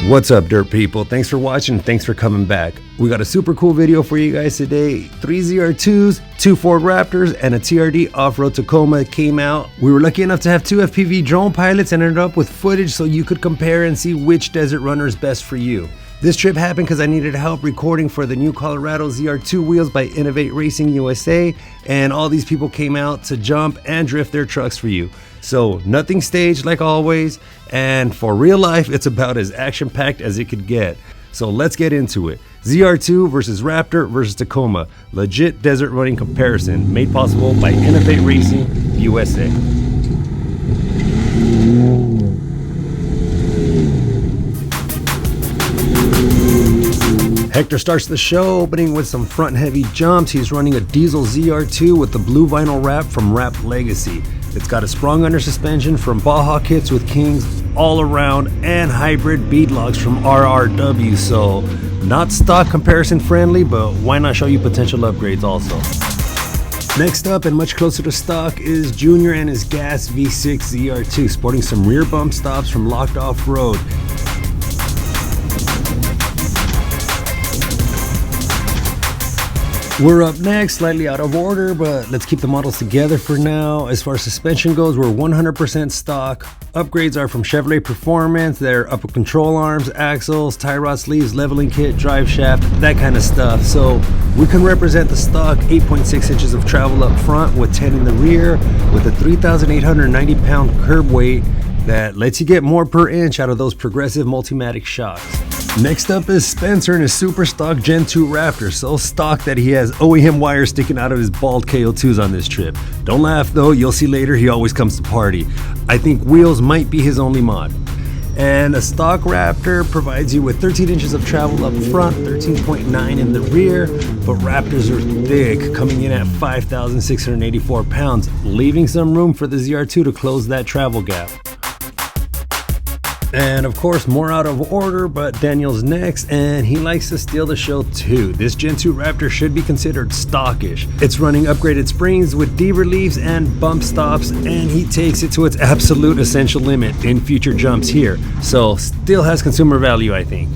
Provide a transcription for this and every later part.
What's up, dirt people? Thanks for watching. Thanks for coming back. We got a super cool video for you guys today. 3 Zr2s, 2 Ford Raptors, and a TRD off-road Tacoma came out. We were lucky enough to have 2 FPV drone pilots and ended up with footage so you could compare and see which desert runner is best for you. This trip happened because I needed help recording for the new Colorado Zr2 wheels by Innovate Racing USA, and all these people came out to jump and drift their trucks for you. So nothing staged like always, and for real life, it's about as action-packed as it could get. So let's get into it. Zr2 versus Raptor versus Tacoma. Legit desert running comparison made possible by Innovate Racing USA. Hector starts the show opening with some front heavy jumps. He's running a diesel Zr2 with the blue vinyl wrap from Wrap Legacy. It's got a sprung under suspension from Baja kits with Kings all around and hybrid beadlocks from RRW. So not stock comparison friendly, but why not show you potential upgrades also. Next up and much closer to stock is Junior and his gas V6 Zr2 sporting some rear bump stops from Locked Off-Road. We're up next, slightly out of order, but let's keep the models together for now. As far as suspension goes, we're 100% stock. Upgrades are from Chevrolet Performance, their upper control arms, axles, tie rod sleeves, leveling kit, drive shaft, that kind of stuff. So we can represent the stock 8.6 inches of travel up front with 10 in the rear with a 3,890 pound curb weight that lets you get more per inch out of those progressive Multimatic shocks. Next up is Spencer and his super stock Gen 2 Raptor, so stock that he has OEM wires sticking out of his bald KO2s on this trip. Don't laugh though, you'll see later he always comes to party. I think wheels might be his only mod. And a stock Raptor provides you with 13 inches of travel up front, 13.9 in the rear, but Raptors are thick, coming in at 5,684 pounds, leaving some room for the Zr2 to close that travel gap. And of course, more out of order, but Daniel's next, and he likes to steal the show too. This Gen 2 Raptor should be considered stockish. It's running upgraded springs with D-reliefs and bump stops, and he takes it to its absolute essential limit in future jumps here. So still has consumer value, I think.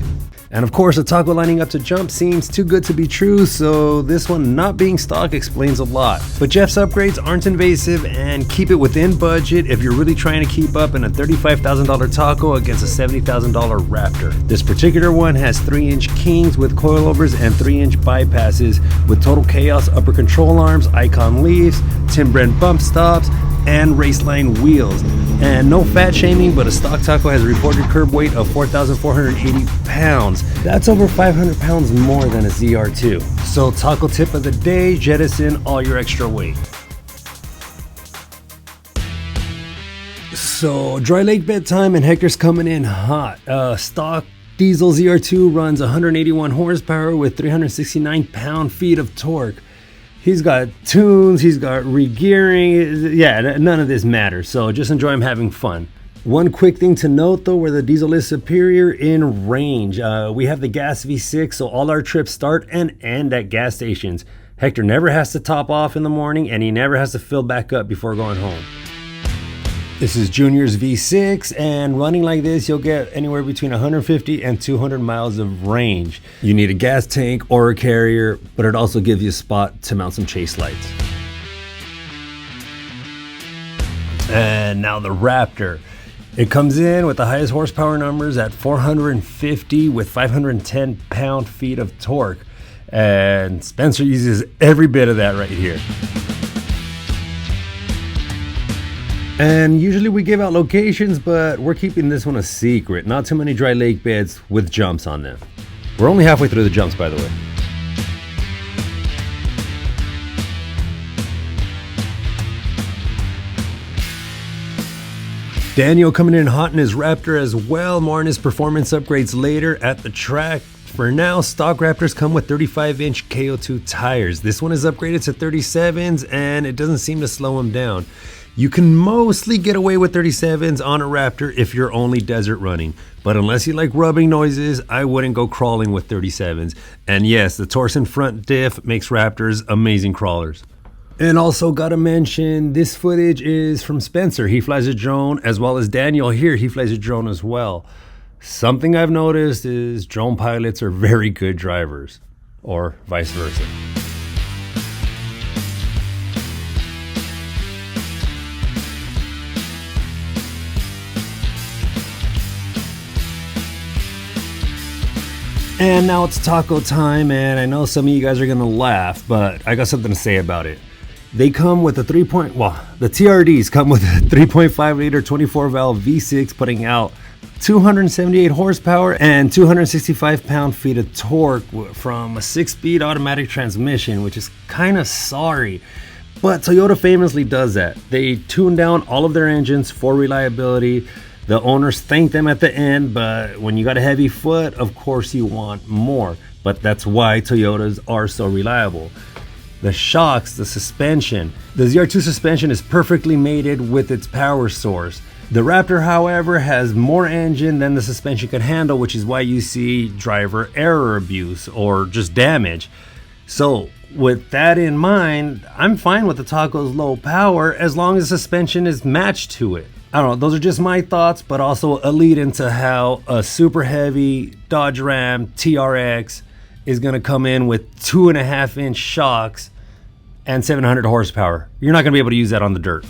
And of course, the taco lining up to jump seems too good to be true, so this one not being stock explains a lot. But Jeff's upgrades aren't invasive and keep it within budget if you're really trying to keep up in a $35,000 taco against a $70,000 Raptor. This particular one has 3-inch Kings with coilovers and 3-inch bypasses with Total Chaos upper control arms, Icon leaves, Tim Brent bump stops, and Raceline wheels. And no fat shaming, but a stock taco has a reported curb weight of 4,480 pounds. That's over 500 pounds more than a Zr2. So taco tip of the day, jettison all your extra weight. So dry lake bedtime and Hector's coming in hot. Stock diesel Zr2 runs 181 horsepower with 369 pound-feet of torque. He's got tunes, he's got regearing, yeah, none of this matters, so just enjoy him having fun. One quick thing to note though, where the diesel is superior in range. We have the gas V6, so all our trips start and end at gas stations. Hector never has to top off in the morning, and he never has to fill back up before going home. This is Junior's V6, and running like this, you'll get anywhere between 150 and 200 miles of range. You need a gas tank or a carrier, but it also gives you a spot to mount some chase lights. And now the Raptor. It comes in with the highest horsepower numbers at 450 with 510 pound-feet of torque. And Spencer uses every bit of that right here. And usually we give out locations, but we're keeping this one a secret. Not too many dry lake beds with jumps on them. We're only halfway through the jumps, by the way. Daniel coming in hot in his Raptor as well. More on his performance upgrades later at the track. For now, stock Raptors come with 35-inch KO2 tires. This one is upgraded to 37s and it doesn't seem to slow them down. You can mostly get away with 37s on a Raptor if you're only desert running, but unless you like rubbing noises, I wouldn't go crawling with 37s. And yes, the Torsen front diff makes Raptors amazing crawlers. And also gotta mention, this footage is from Spencer. He flies a drone, as well as Daniel here, he flies a drone as well. Something I've noticed is drone pilots are very good drivers, or vice versa. And now it's taco time, and I know some of you guys are gonna laugh, but I got something to say about it. They come with the the TRDs come with a 3.5 liter 24 valve V6 putting out 278 horsepower and 265 pound-feet of torque from a 6-speed automatic transmission, which is kind of sorry. But Toyota famously does that. They tune down all of their engines for reliability. The owners thank them at the end, but when you got a heavy foot, of course you want more. But that's why Toyotas are so reliable. The shocks, the suspension. The Zr2 suspension is perfectly mated with its power source. The Raptor, however, has more engine than the suspension could handle, which is why you see driver error abuse or just damage. So with that in mind, I'm fine with the Taco's low power as long as the suspension is matched to it. I don't know, those are just my thoughts, but also a lead into how a super heavy Dodge Ram TRX is gonna come in with 2.5-inch shocks and 700 horsepower. You're not gonna be able to use that on the dirt.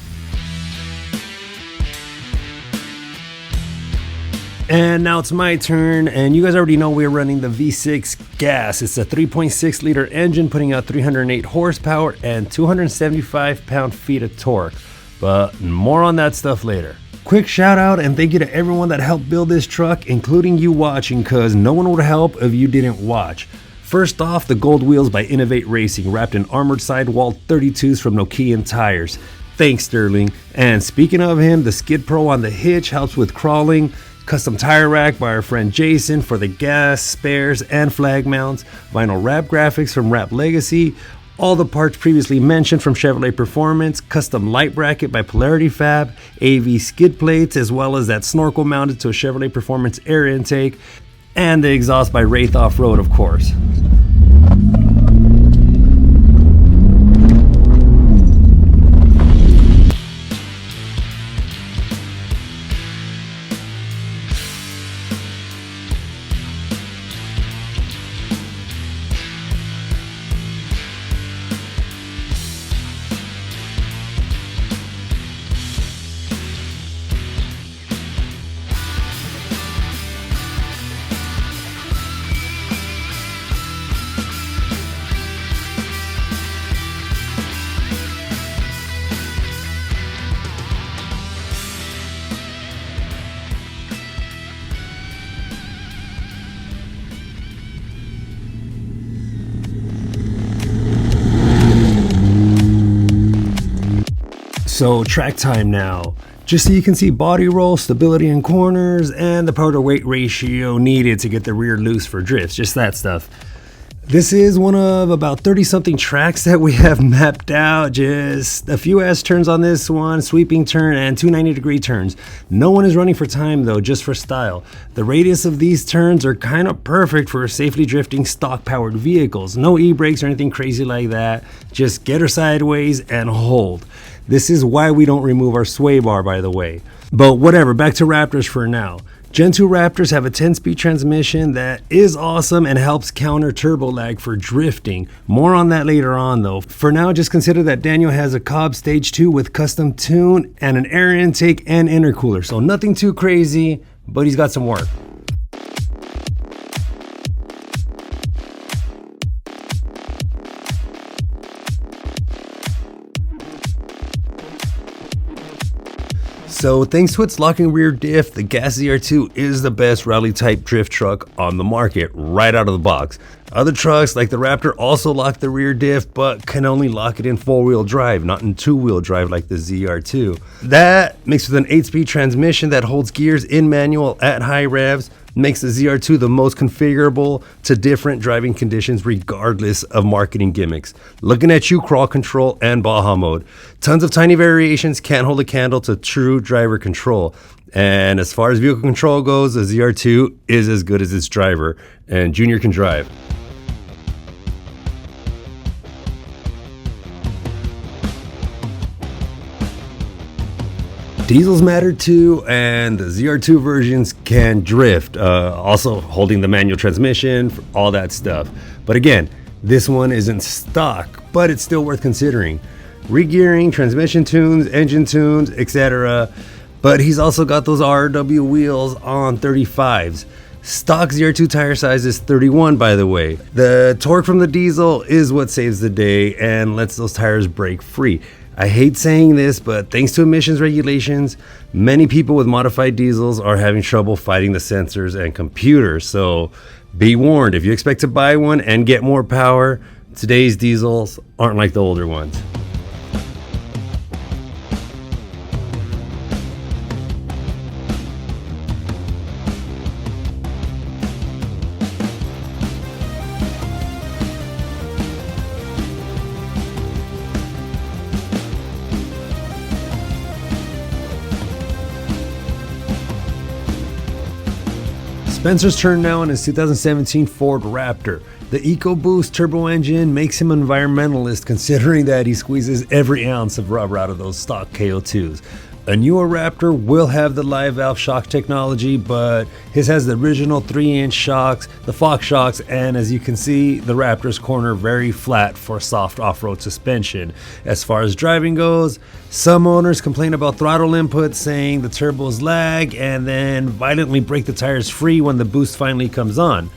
And now it's my turn, and you guys already know we're running the V6 gas. It's a 3.6 liter engine putting out 308 horsepower and 275 pound-feet of torque. But more on that stuff later. Quick shout out and thank you to everyone that helped build this truck, including you watching, cause no one would help if you didn't watch. First off, the gold wheels by Innovate Racing, wrapped in armored sidewall 32s from Nokian Tires. Thanks, Sterling. And speaking of him, the Skid Pro on the hitch helps with crawling. Custom tire rack by our friend Jason for the gas, spares, and flag mounts. Vinyl wrap graphics from Wrap Legacy. All the parts previously mentioned from Chevrolet Performance. Custom light bracket by Polarity Fab. AV skid plates, as well as that snorkel mounted to a Chevrolet Performance air intake. And the exhaust by Wraith Offroad, of course. So track time now, just so you can see body roll, stability in corners, and the power to weight ratio needed to get the rear loose for drifts, just that stuff. This is one of about 30 something tracks that we have mapped out. Just a few S-turns on this one, sweeping turn, and 2 90-degree turns. No one is running for time though, just for style. The radius of these turns are kind of perfect for safely drifting stock powered vehicles. No e-brakes or anything crazy like that. Just get her sideways and hold. This is why we don't remove our sway bar, by the way. But whatever, back to Raptors for now. Gen 2 Raptors have a 10-speed transmission that is awesome and helps counter turbo lag for drifting. More on that later on though. For now, just consider that Daniel has a Cobb Stage 2 with custom tune and an air intake and intercooler. So nothing too crazy, but he's got some work. So thanks to its locking rear diff, the Gas Zr2 is the best rally type drift truck on the market right out of the box. Other trucks like the Raptor also lock the rear diff, but can only lock it in 4-wheel drive, not in 2-wheel drive like the Zr2. That mixed with an 8-speed transmission that holds gears in manual at high revs makes the ZR2 the most configurable to different driving conditions regardless of marketing gimmicks. Looking at you, crawl control and Baja mode. Tons of tiny variations can't hold a candle to true driver control. And as far as vehicle control goes, the ZR2 is as good as its driver, and Junior can drive. Diesels matter too, and the ZR2 versions can drift, also holding the manual transmission, all that stuff. But again, this one isn't stock, but it's still worth considering. Regearing, transmission tunes, engine tunes, etc. But he's also got those RW wheels on 35s. Stock ZR2 tire size is 31, by the way. The torque from the diesel is what saves the day and lets those tires break free. I hate saying this, but thanks to emissions regulations, many people with modified diesels are having trouble fighting the sensors and computers. So be warned, if you expect to buy one and get more power, today's diesels aren't like the older ones. Spencer's turn now on his 2017 Ford Raptor. The EcoBoost turbo engine makes him an environmentalist, considering that he squeezes every ounce of rubber out of those stock KO2s. A newer Raptor will have the live valve shock technology, but his has the original 3-inch shocks, the Fox shocks, and as you can see, the Raptor's corner very flat for soft off-road suspension. As far as driving goes, some owners complain about throttle input, saying the turbos lag and then violently break the tires free when the boost finally comes on.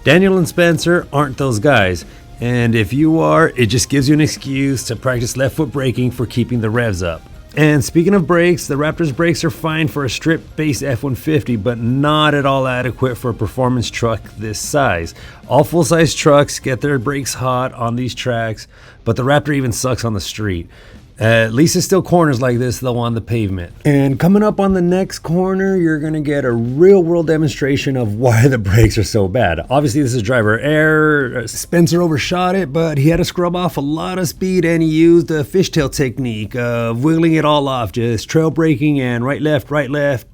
Daniel and Spencer aren't those guys, and if you are, it just gives you an excuse to practice left foot braking for keeping the revs up. And speaking of brakes, the Raptor's brakes are fine for a strip-based F-150, but not at all adequate for a performance truck this size. All full-size trucks get their brakes hot on these tracks, but the Raptor even sucks on the street. At least it's still corners like this though on the pavement. And coming up on the next corner, you're gonna get a real world demonstration of why the brakes are so bad. Obviously this is driver error. Spencer overshot it, but he had to scrub off a lot of speed and he used a fishtail technique of wiggling it all off, just trail braking and right, left,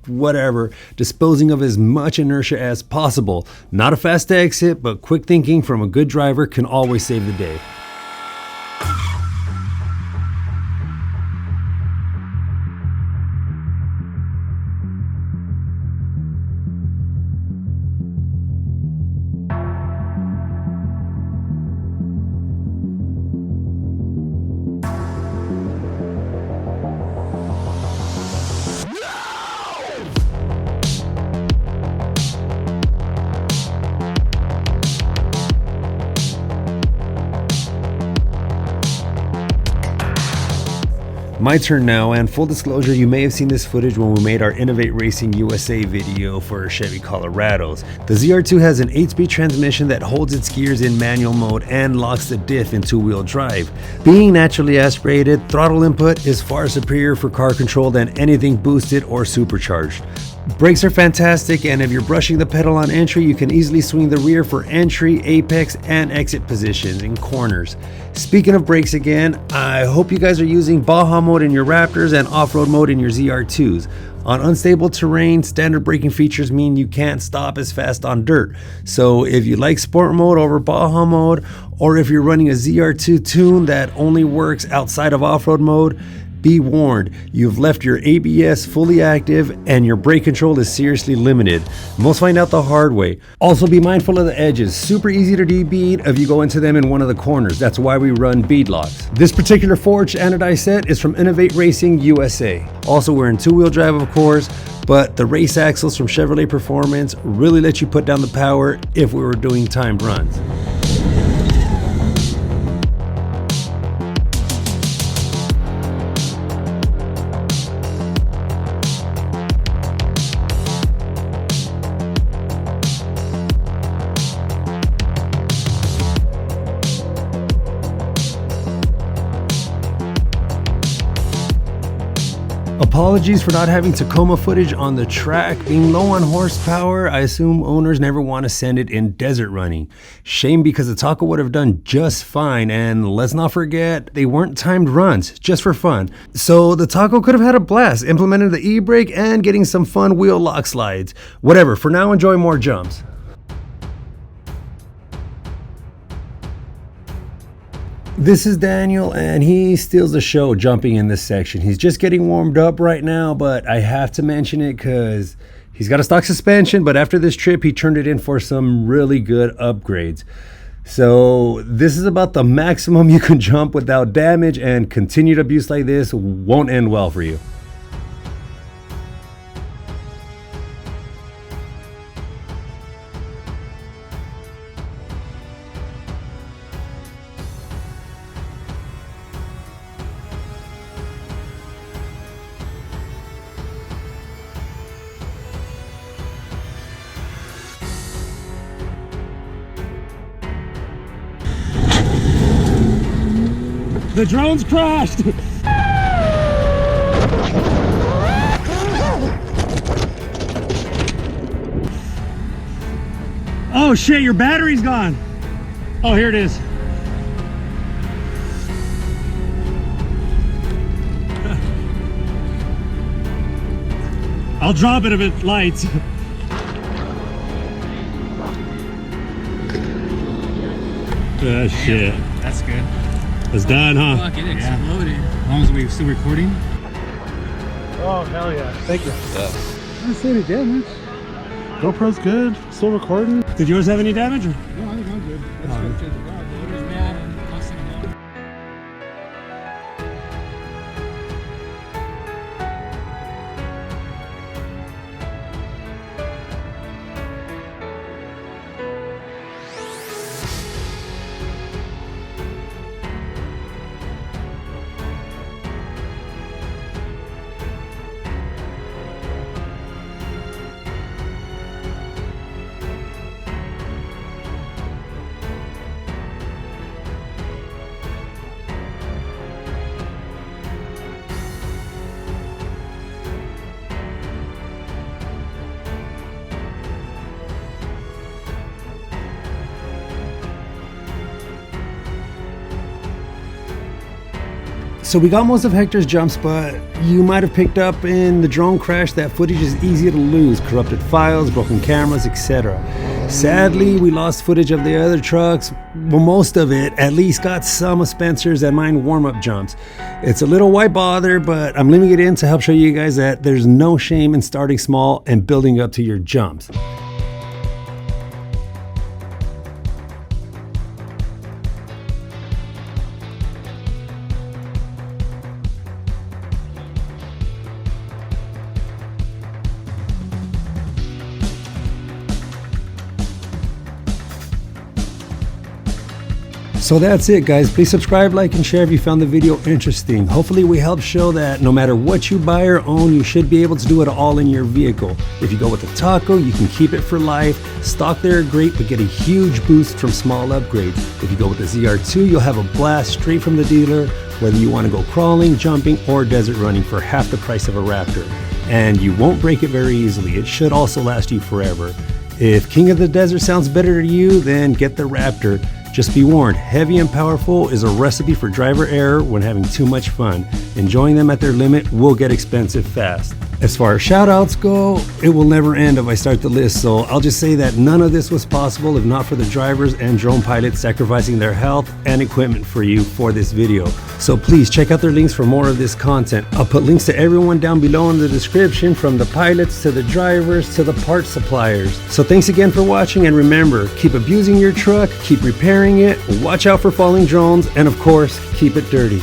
whatever, disposing of as much inertia as possible. Not a fast exit, but quick thinking from a good driver can always save the day. My turn now, and full disclosure, you may have seen this footage when we made our Innovate Racing USA video for Chevy Colorados. The ZR2 has an 8-speed transmission that holds its gears in manual mode and locks the diff in two-wheel drive. Being naturally aspirated, throttle input is far superior for car control than anything boosted or supercharged. Brakes are fantastic, and if you're brushing the pedal on entry, you can easily swing the rear for entry, apex, and exit positions in corners. Speaking of brakes again, I hope you guys are using Baja mode in your Raptors and off-road mode in your ZR2s. On unstable terrain, standard braking features mean you can't stop as fast on dirt. So if you like sport mode over Baja mode, or if you're running a ZR2 tune that only works outside of off-road mode, be warned, you've left your ABS fully active and your brake control is seriously limited. Most find out the hard way. Also be mindful of the edges. Super easy to debead if you go into them in one of the corners. That's why we run bead locks. This particular forged anodized set is from Innovate Racing USA. Also we're in two-wheel drive of course, but the race axles from Chevrolet Performance really let you put down the power if we were doing timed runs. Apologies for not having Tacoma footage on the track. Being low on horsepower, I assume owners never want to send it in desert running. Shame, because the Taco would have done just fine, and let's not forget, they weren't timed runs, just for fun. So the Taco could have had a blast, implementing the e-brake and getting some fun wheel lock slides. Whatever, for now enjoy more jumps. This is Daniel, and he steals the show jumping in this section. He's just getting warmed up right now, but I have to mention it because he's got a stock suspension, but after this trip, he turned it in for some really good upgrades. So this is about the maximum you can jump without damage, and continued abuse like this won't end well for you. The drone's crashed! Oh shit, your battery's gone! Oh, here it is. I'll drop it if it lights. Oh shit. That's good. It's done, huh? Fuck, it exploded. As long as we're still recording. Oh, hell yeah. Thank you. Yeah. I say any damage. GoPro's good. Still recording. Did yours have any damage? Or? No, I think I'm good. Let's go to the car. Motor's mad and constantly down. So we got most of Hector's jumps, but you might have picked up in the drone crash that footage is easy to lose, corrupted files, broken cameras, etc. Sadly, we lost footage of the other trucks. Well, most of it at least got some of Spencer's and mine warm-up jumps. It's a little why bother, but I'm leaving it in to help show you guys that there's no shame in starting small and building up to your jumps. So that's it, guys. Please subscribe, like, and share if you found the video interesting. Hopefully we helped show that no matter what you buy or own, you should be able to do it all in your vehicle. If you go with the Taco, you can keep it for life. Stock there are great, but get a huge boost from small upgrades. If you go with the Zr2, you'll have a blast straight from the dealer, whether you want to go crawling, jumping, or desert running for half the price of a Raptor. And you won't break it very easily. It should also last you forever. If King of the Desert sounds better to you, then get the Raptor. Just be warned, heavy and powerful is a recipe for driver error when having too much fun. Enjoying them at their limit will get expensive fast. As far as shoutouts go, it will never end if I start the list, so I'll just say that none of this was possible if not for the drivers and drone pilots sacrificing their health and equipment for you for this video. So please check out their links for more of this content. I'll put links to everyone down below in the description, from the pilots to the drivers to the parts suppliers. So thanks again for watching, and remember, keep abusing your truck, keep repairing it, watch out for falling drones, and of course, keep it dirty.